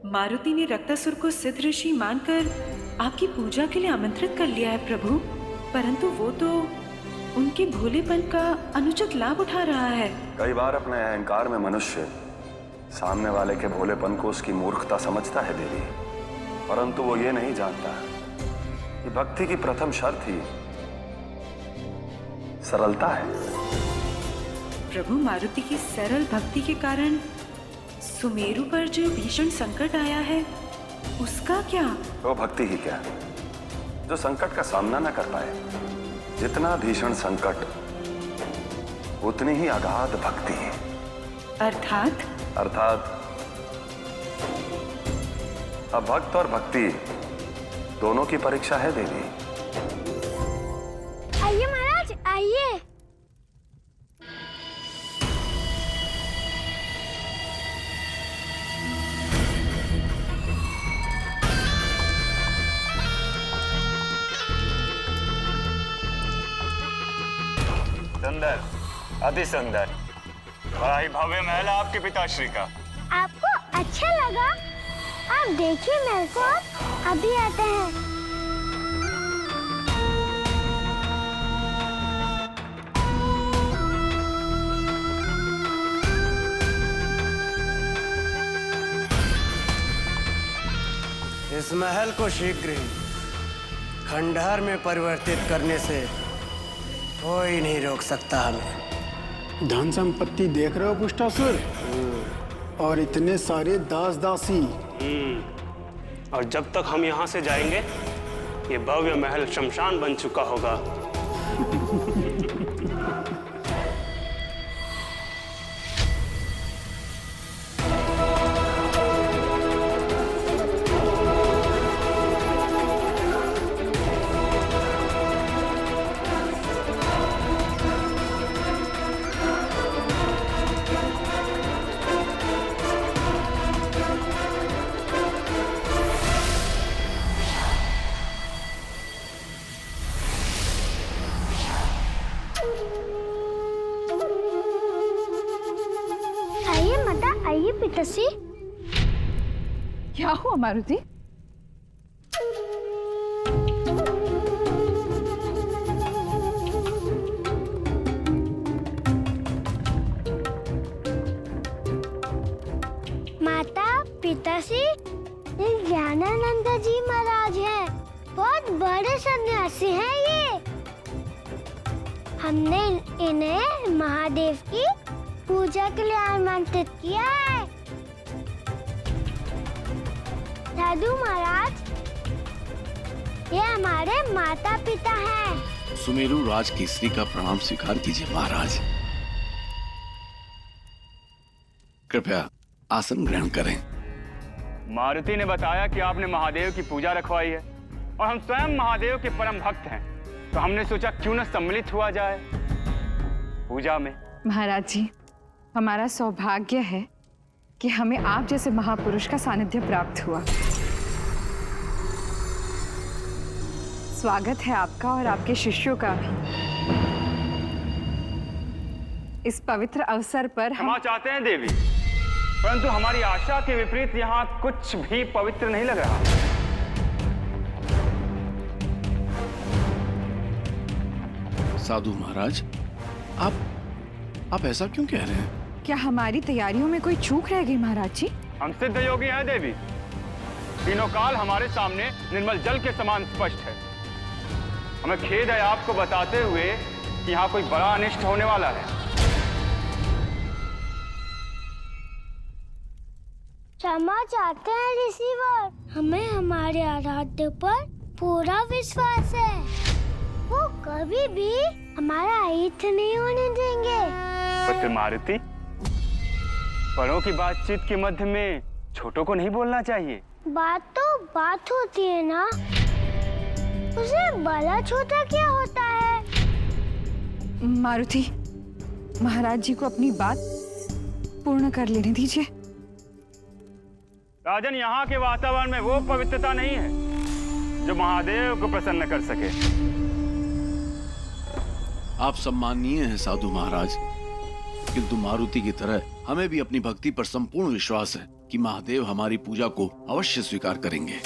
मारुति ने रक्तासुर को सिद्ध ऋषि मानकर आपकी पूजा के लिए आमंत्रित कर लिया है प्रभु, परंतु वो तो उनके भोलेपन का अनुचित लाभ उठा रहा है। कई बार अपने अहंकार में मनुष्य सामने वाले के भोलेपन को उसकी मूर्खता समझता है देवी, परंतु वो ये नहीं जानता कि भक्ति की प्रथम शर्त ही सरलता है। प्रभु, मारुति की सरल भक्ति के कारण सुमेरु पर जो भीषण संकट आया है उसका क्या? वो भक्ति ही क्या जो संकट का सामना न कर पाए। जितना भीषण संकट उतनी ही अगाध भक्ति है। अर्थात अब भक्त और भक्ति दोनों की परीक्षा है देवी। आइए महाराज, आइए। सुंदर, अति सुंदर, बड़ा ही भव्य महल है आपके पिताश्री का। आपको अच्छा लगा? आप देखिए मेरे को, अभी आते हैं। इस महल को शीघ्र ही खंडहर में परिवर्तित करने से कोई नहीं रोक सकता हमें। धन संपत्ति देख रहे हो पुष्टासुर, और इतने सारे दास दासी। और जब तक हम यहाँ से जाएंगे ये भव्य महल शमशान बन चुका होगा। आइए माता, आइए पिताश्री। क्या हुआ मारुति? माता, पिताश्री, ये ज्ञानानंद जी महाराज हैं। बहुत बड़े सन्यासी हैं ये। हमने इन्हें महादेव की पूजा के लिए आमंत्रित किया है। साधु महाराज, ये हमारे माता पिता हैं। सुमेरु राज केसरी का प्रणाम स्वीकार कीजिए महाराज। कृपया आसन ग्रहण करें। मारुति ने बताया कि आपने महादेव की पूजा रखवाई है और हम स्वयं महादेव के परम भक्त हैं, तो हमने सोचा क्यों न सम्मिलित हुआ जाए पूजा में। महाराज जी, हमारा सौभाग्य है कि हमें आप जैसे महापुरुष का सानिध्य प्राप्त हुआ। स्वागत है आपका और आपके शिष्यों का भी। इस पवित्र अवसर पर हम क्षमा चाहते हैं देवी, परंतु हमारी आशा के विपरीत यहाँ कुछ भी पवित्र नहीं लग रहा। साधु महाराज, आप ऐसा क्यों कह रहे हैं? क्या हमारी तैयारियों में कोई चूक रह गई महाराज जी? हम सिद्ध योगी हैं देवी। तीनों काल हमारे सामने निर्मल जल के समान स्पष्ट है। हमें खेद है आपको बताते हुए कि यहाँ कोई बड़ा अनिष्ट होने वाला है। क्षमा चाहते हैं ऋषिवर, हमें हमारे आराध्य पर पूरा विश्वास है। वो कभी भी हमारा हित नहीं होने देंगे। पुत्र मारुति, बड़ों की बातचीत के मध्य में छोटों को नहीं बोलना चाहिए। बात तो बात होती है ना, उसे बड़ा छोटा क्या होता है? मारुति, महाराज जी को अपनी बात पूर्ण कर लेने दीजिए। राजन, यहाँ के वातावरण में वो पवित्रता नहीं है जो महादेव को प्रसन्न कर सके। आप सम्माननीय हैं साधु महाराज, किंतु मारुति की तरह हमें भी अपनी भक्ति पर संपूर्ण विश्वास है। कि महादेव हमारी पूजा को अवश्य स्वीकार करेंगे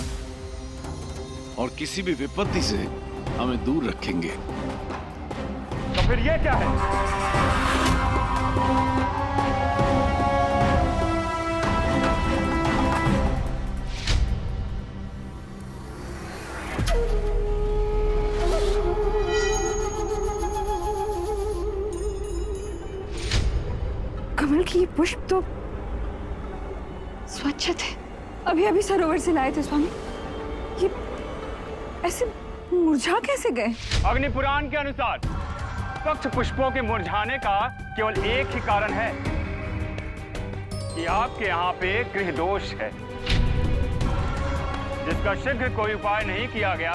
और किसी भी विपत्ति से हमें दूर रखेंगे। तो फिर ये क्या है? कमल की ये पुष्प तो स्वच्छ थे, अभी अभी सरोवर से लाए थे स्वामी। ये ऐसे मुरझा कैसे गए? अग्नि पुराण के अनुसार स्वच्छ पुष्पों के मुरझाने का केवल एक ही कारण है कि आपके यहाँ पे गृह दोष है, जिसका शीघ्र कोई उपाय नहीं किया गया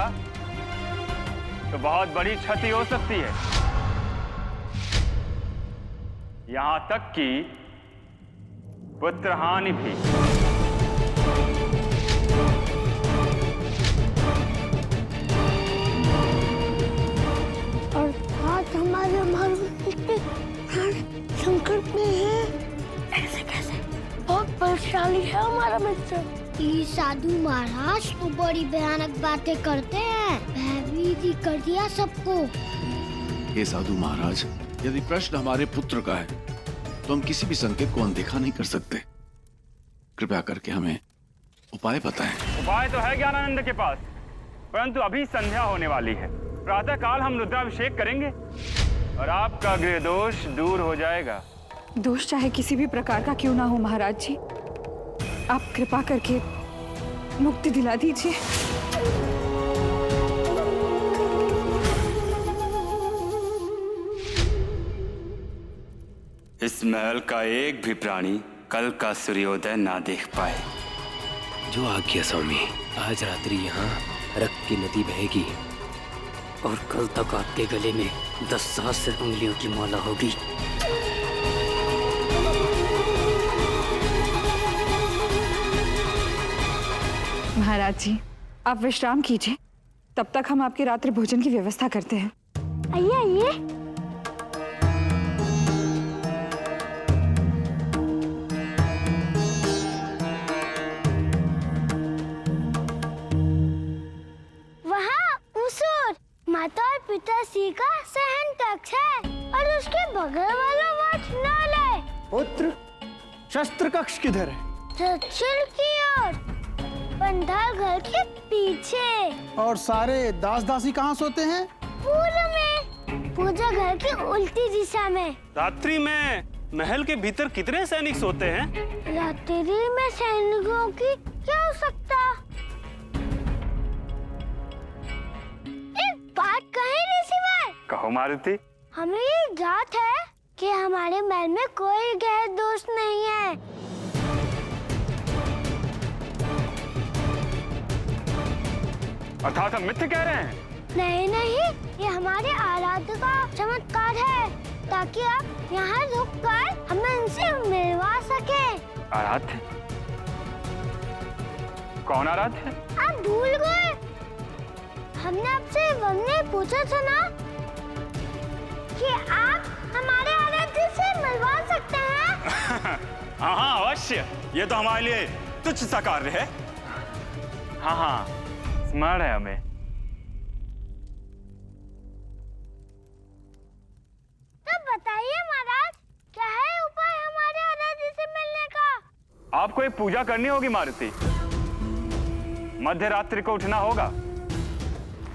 तो बहुत बड़ी क्षति हो सकती है, यहां तक कि पुत्र हानि भी। और आज हमारे संकट में है। ऐसे कैसे? बहुत बलशाली है हमारा मित्र। ये साधु महाराज तो बड़ी भयानक बातें करते हैं, भयभीत ही कर दिया सबको। हे साधु महाराज, यदि प्रश्न हमारे पुत्र का है तो हम किसी भी संकेत को अनदेखा नहीं कर सकते। कृपया करके हमें उपाय बताएं। उपाय तो है ज्ञानानंद के पास, परंतु अभी संध्या होने वाली है। प्रातः काल हम रुद्राभिषेक करेंगे और आपका गृह दोष दूर हो जाएगा। दोष चाहे किसी भी प्रकार का क्यों ना हो महाराज जी, आप कृपा करके मुक्ति दिला दीजिए। इस महल का एक भी प्राणी कल का सूर्योदय ना देख पाए। जो आज्ञा स्वामी। आज रात्रि यहाँ रक्त की नदी बहेगी और कल तक आपके गले में 10 सहस्त्र उंगलियों की माला होगी। महाराज जी, आप विश्राम कीजिए, तब तक हम आपके रात्रि भोजन की व्यवस्था करते हैं। आइए आइए। वहाँ उसूर माता और पिताश्री का शयन कक्ष है और उसके बगल वाला वाचनालय। पुत्र, शस्त्र कक्ष किधर है? दक्षिण की ओर, पंडाल घर के पीछे। और सारे दास दासी कहाँ सोते हैं? पूर्व में, पूजा घर की उल्टी दिशा में। रात्रि में महल के भीतर कितने सैनिक सोते हैं? रात्रि में सैनिकों की क्या आवश्यकता? एक बात कहे ऋषिवर। कहो मारुति। हमें ये ज्ञात है कि हमारे महल में कोई गैर दोष नहीं है। अर्थात हम मिथ्या कह रहे हैं? नहीं नहीं, ये हमारे आराध्य का चमत्कार है, ताकि आप यहाँ रुककर हमें इनसे मिलवा सके। आराध्य? कौन आराध्य? आप भूल गए? हमने आपसे वन में पूछा था ना कि आप हमारे आराध्य से मिलवा सकते हैं। हाँ अवश्य, ये तो हमारे लिए तुच्छ सा कार्य है। हाँ स्मरण है हमें। तो बताइए महाराज, क्या है उपाय हमारे आराध्य से मिलने का? आपको एक पूजा करनी होगी मारुति। मध्य रात्रि को उठना होगा।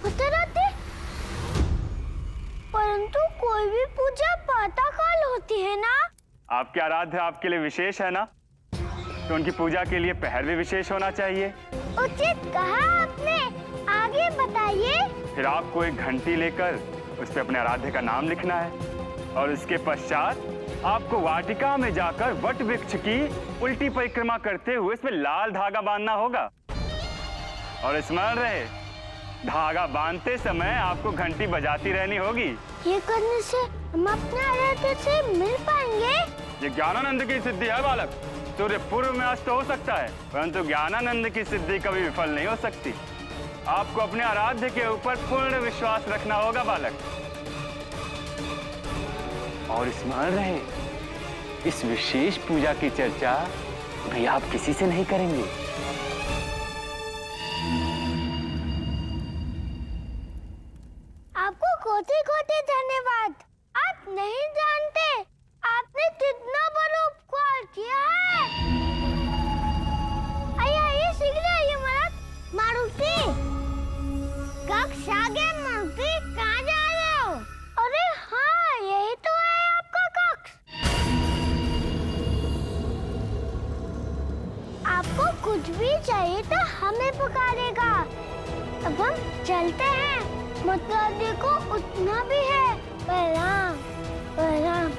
मध्य रात्रि? परंतु कोई भी पूजा प्रातः काल होती है ना? आपके आराध्य आपके लिए विशेष है ना, तो उनकी पूजा के लिए पहर भी विशेष होना चाहिए। उचित कहा आपने, आगे बताइए। फिर आपको एक घंटी लेकर उस पे अपने आराध्य का नाम लिखना है और उसके पश्चात आपको वाटिका में जाकर वट वृक्ष की उल्टी परिक्रमा करते हुए इसमें लाल धागा बांधना होगा। और स्मरण रहे, धागा बांधते समय आपको घंटी बजाती रहनी होगी। ये करने से हम अपने आराध्य से मिल पाएंगे? ये ज्ञानानंद की सिद्धि है बालक। सूर्य पूर्व में अस्त हो सकता है, परंतु ज्ञानानंद की सिद्धि कभी विफल नहीं हो सकती। आपको अपने आराध्य के ऊपर पूर्ण विश्वास रखना होगा बालक। और स्मरण रहे, इस विशेष पूजा की चर्चा भैया आप किसी से नहीं करेंगे? आपको कोटि कोटि धन्यवाद। आप नहीं जानते आपने कितना बड़ा उपकार किया है। आइए शीघ्र आइए महाराज। मारुति कक्ष आ गए। मारुति कहाँ जा रहे हो? अरे हाँ, यही तो है आपका कक्ष। आपको कुछ भी चाहिए तो हमें पुकारेगा। अब हम चलते हैं। मतलब देखो उतना भी है। प्रणाम प्रणाम।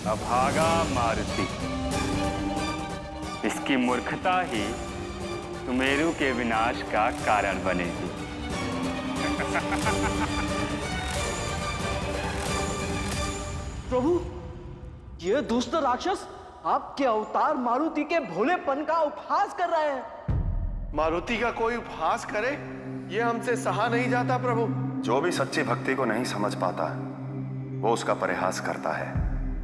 अभागा मारुति, इसकी मूर्खता ही सुमेरु के विनाश का कारण बनेगी। प्रभु, ये दुष्ट राक्षस आपके अवतार मारुति के भोलेपन का उपहास कर रहे हैं। मारुति का कोई उपहास करे ये हमसे सहा नहीं जाता प्रभु। जो भी सच्ची भक्ति को नहीं समझ पाता वो उसका परिहास करता है।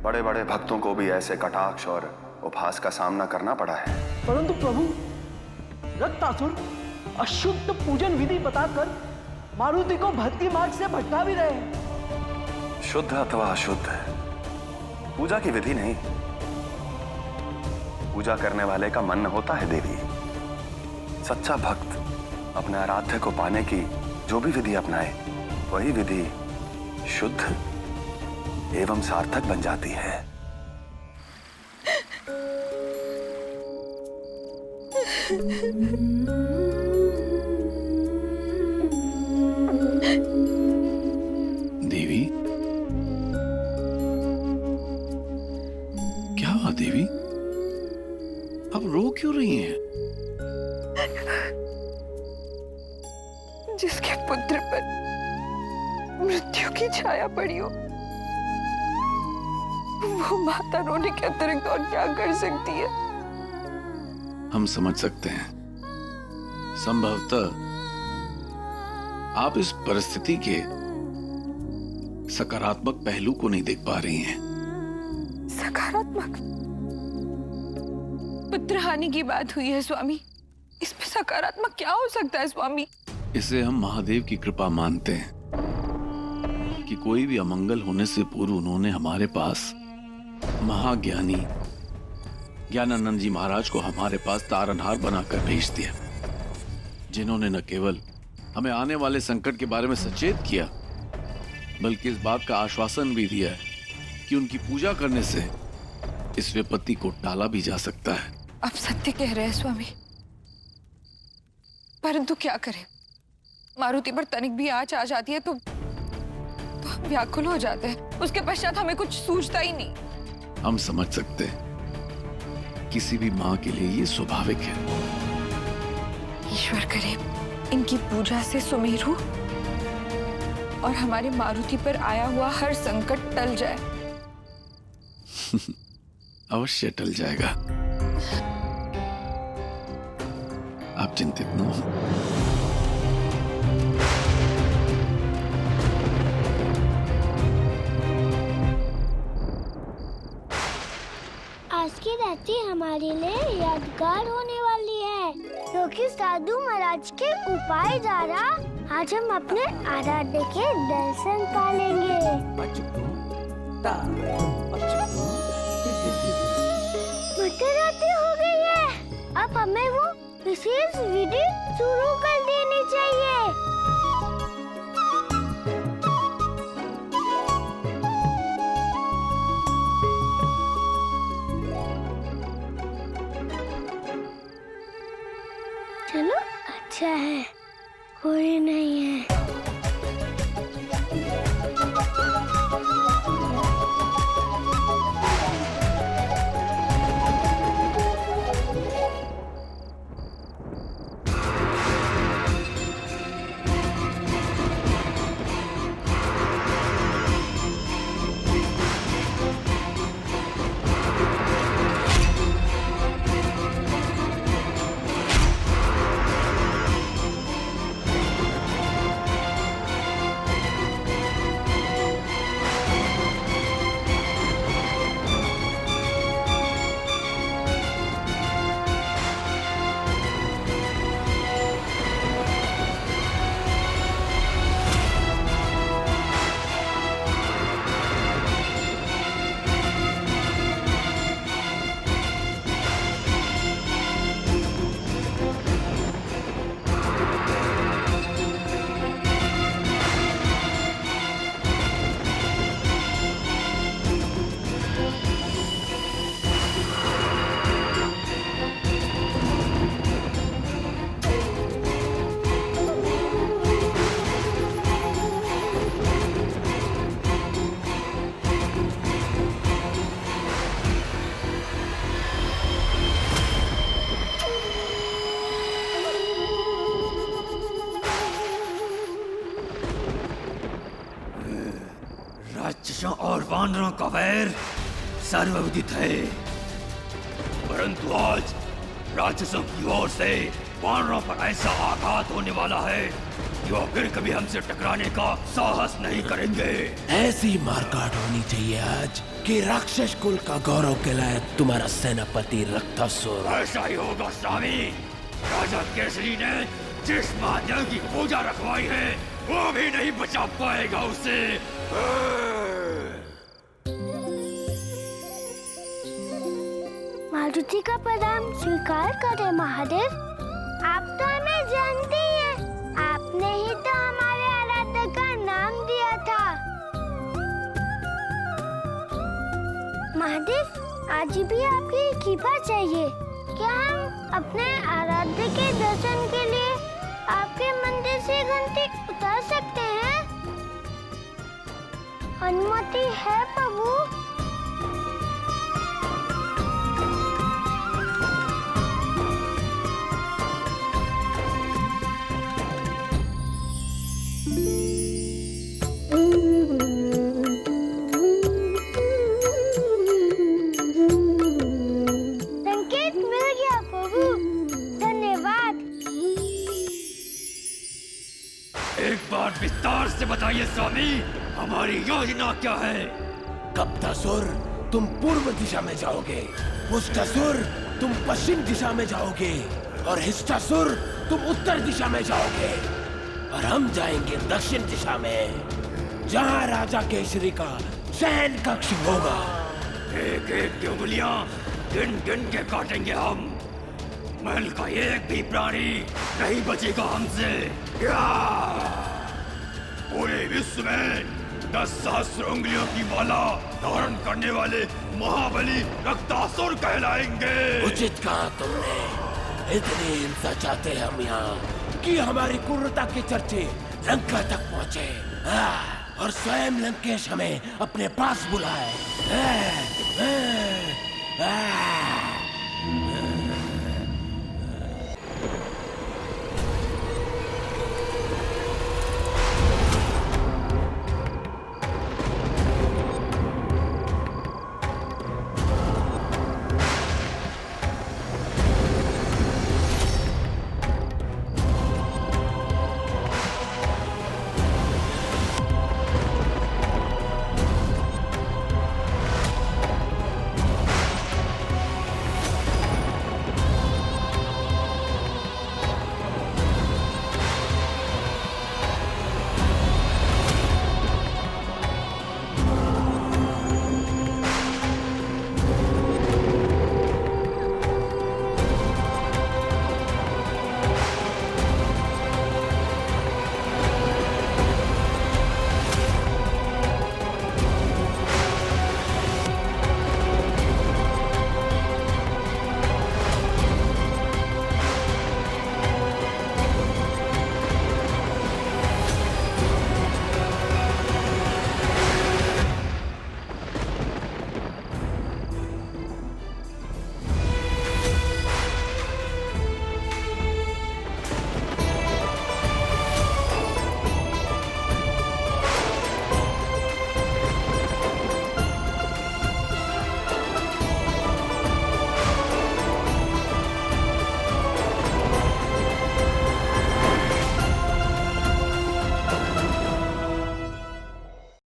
बड़े बड़े भक्तों को भी ऐसे कटाक्ष और उपहास का सामना करना पड़ा है। परंतु प्रभु, रक्तासुर अशुद्ध पूजन विधि बताकर मारुति को भक्ति मार्ग से भटका भी रहे हैं। शुद्ध अथवा अशुद्ध पूजा की विधि नहीं, पूजा करने वाले का मन होता है देवी। सच्चा भक्त अपने आराध्य को पाने की जो भी विधि अपनाए वही विधि शुद्ध एवं सार्थक बन जाती है। देवी, क्या हुआ देवी? आप रो क्यों रही हैं? जिसके पुत्र पर मृत्यु की छाया पड़ी हो, वो माता रोने के अतिरिक्त और क्या कर सकती है? हम समझ सकते हैं। संभवतः आप इस परिस्थिति के सकारात्मक पहलू को नहीं देख पा रही हैं। सकारात्मक? पुत्र हानि की बात हुई है स्वामी, इसमें सकारात्मक क्या हो सकता है स्वामी? इसे हम महादेव की कृपा मानते हैं कि कोई भी अमंगल होने से पूर्व उन्होंने हमारे पास महाज्ञानी ज्ञानानंद जी महाराज को हमारे पास तारनहार बनाकर भेज दिया, जिन्होंने न केवल हमें आने वाले संकट के बारे में सचेत किया बल्कि इस बात का आश्वासन भी दिया कि उनकी पूजा करने से इस विपत्ति को टाला भी जा सकता है। आप सत्य कह रहे हैं स्वामी, परंतु क्या करें, मारुति पर तनिक भी आँच आ जाती है तो हम व्याकुल हो जाते हैं। उसके पश्चात हमें कुछ सूझता ही नहीं। हम समझ सकते हैं, किसी भी माँ के लिए ये स्वाभाविक है। ईश्वर करे इनकी पूजा से सुमेरु और हमारे मारुति पर आया हुआ हर संकट टल जाए। अवश्य टल जाएगा, आप चिंतित न हो। आज की रात्रि हमारे लिए यादगार होने वाली है, क्योंकि साधु महाराज के उपाय द्वारा आज हम अपने आराध्य के दर्शन पालेंगे। मध्यरात्रि हो गई है, अब हमें वो विशेष विधि शुरू कर देनी चाहिए। चलो अच्छा है, कोई नहीं है। वानरों का वैर सर्वविदित है, परंतु आज राक्षसों की ओर से वानरों पर ऐसा आघात होने वाला है कि वो फिर कभी हमसे टकराने का साहस नहीं करेंगे। ऐसी मारकाट होनी चाहिए आज कि राक्षस कुल का गौरव के लायक तुम्हारा सेनापति रक्तासुर। ऐसा ही होगा स्वामी। राजा केसरी ने जिस महादेव की पूजा रखवाई है वो भी नहीं बचा पाएगा उसे। मारुति का प्रणाम स्वीकार करें महादेव। आप तो हमें जानते ही हैं, आपने ही तो हमारे आराध्य का नाम दिया था। महादेव, आज भी आपकी कृपा चाहिए। क्या हम अपने आराध्य के दर्शन के लिए आपके मंदिर से घंटी उतार सकते हैं? अनुमति है प्रभु। संकेत मिल गया प्रभु, धन्यवाद। एक बार विस्तार से बताइए स्वामी, हमारी योजना क्या है? कप्तासुर, तुम पूर्व दिशा में जाओगे, पुष्टासुर तुम पश्चिम दिशा में जाओगे और हिष्टासुर तुम उत्तर दिशा में जाओगे और हम जाएंगे दक्षिण दिशा में, जहाँ राजा केसरी का शयन कक्ष होगा। एक एक की उंगलियां गिन गिन के काटेंगे हम। महल का एक भी प्राणी नहीं बचेगा हमसे। पूरे विश्व में 10 सहस्त्र उंगलियों की माला धारण करने वाले महाबली रक्तासुर कहलाएंगे। उचित कहा तुमने। इतनी हिंसा चाहते हम यहाँ कि हमारी क्रूरता के चर्चे लंका तक पहुँचे और स्वयं लंकेश हमें अपने पास बुलाए।